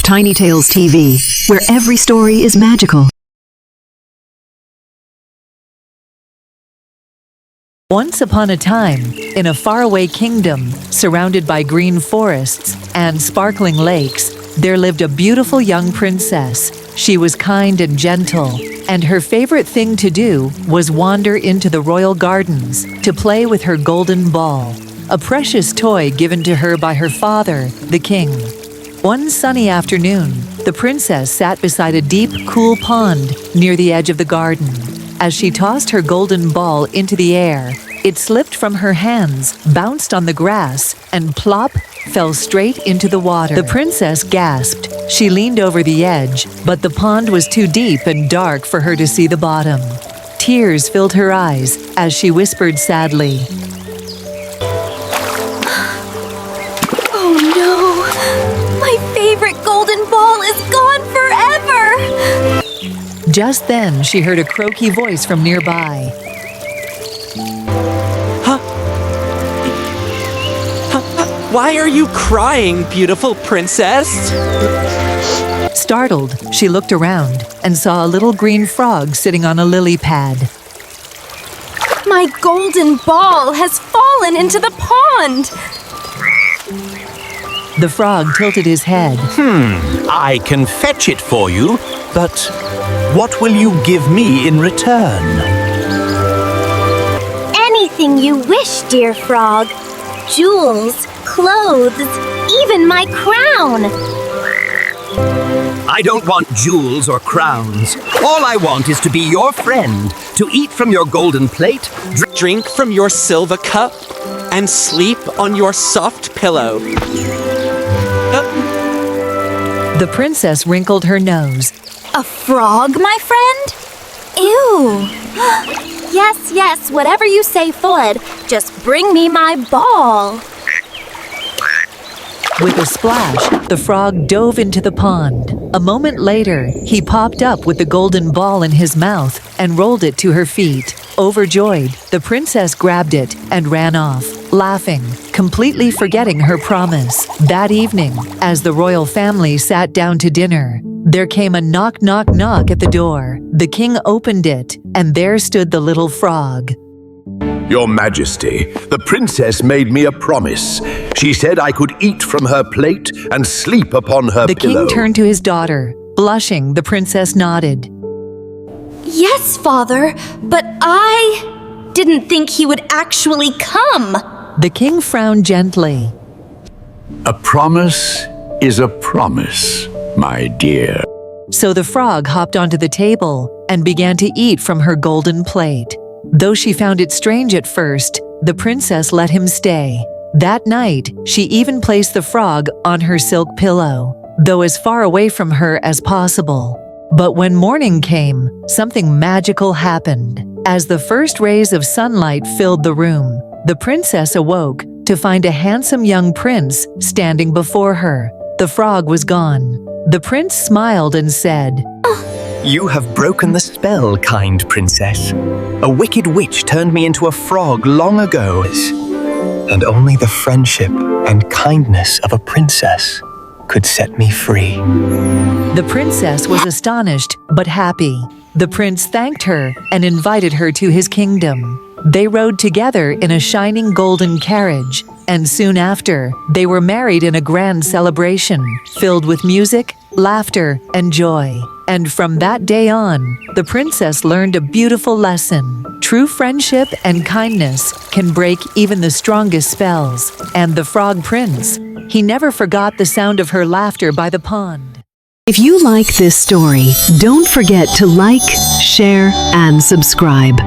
Tiny Tales TV, where every story is magical. Once upon a time, in a faraway kingdom, surrounded by green forests and sparkling lakes, there lived a beautiful young princess. She was kind and gentle, and her favorite thing to do was wander into the royal gardens to play with her golden ball, a precious toy given to her by her father, the king. One sunny afternoon, the princess sat beside a deep, cool pond near the edge of the garden. As she tossed her golden ball into the air, it slipped from her hands, bounced on the grass, and plop, fell straight into the water. The princess gasped. She leaned over the edge, but the pond was too deep and dark for her to see the bottom. Tears filled her eyes as she whispered sadly, "Oh no! My favorite golden ball is gone forever!" Just then, she heard a croaky voice from nearby. Why are you crying, beautiful princess? Startled, she looked around and saw a little green frog sitting on a lily pad. My golden ball has fallen into the pond! The frog tilted his head. I can fetch it for you, but what will you give me in return? Anything you wish, dear frog. Jewels, clothes, even my crown. I don't want jewels or crowns. All I want is to be your friend, to eat from your golden plate, Drink from your silver cup and sleep on your soft pillow. The princess wrinkled her nose. A frog, my friend? Ew! Yes, whatever you say, Flood. Just bring me my ball. With a splash, the frog dove into the pond. A moment later, he popped up with the golden ball in his mouth and rolled it to her feet. Overjoyed, the princess grabbed it and ran off, laughing, completely forgetting her promise. That evening, as the royal family sat down to dinner, there came a knock, knock, knock at the door. The king opened it, and there stood the little frog. Your Majesty, the princess made me a promise. She said I could eat from her plate and sleep upon her The pillow. king turned to his daughter. Blushing, the princess nodded. Yes, father, but I didn't think he would actually come. The king frowned gently. A promise is a promise, my dear. So the frog hopped onto the table and began to eat from her golden plate. Though she found it strange at first, the princess let him stay. That night, she even placed the frog on her silk pillow, though as far away from her as possible. But when morning came, something magical happened. As the first rays of sunlight filled the room, the princess awoke to find a handsome young prince standing before her. The frog was gone. The prince smiled and said, You have broken the spell, kind princess. A wicked witch turned me into a frog long ago, and only the friendship and kindness of a princess could set me free. The princess was astonished but happy. The prince thanked her and invited her to his kingdom. They rode together in a shining golden carriage, and soon after, they were married in a grand celebration filled with music, laughter, and joy. And from that day on, the princess learned a beautiful lesson. True friendship and kindness can break even the strongest spells. And the frog prince, he never forgot the sound of her laughter by the pond. If you like this story, don't forget to like, share, and subscribe.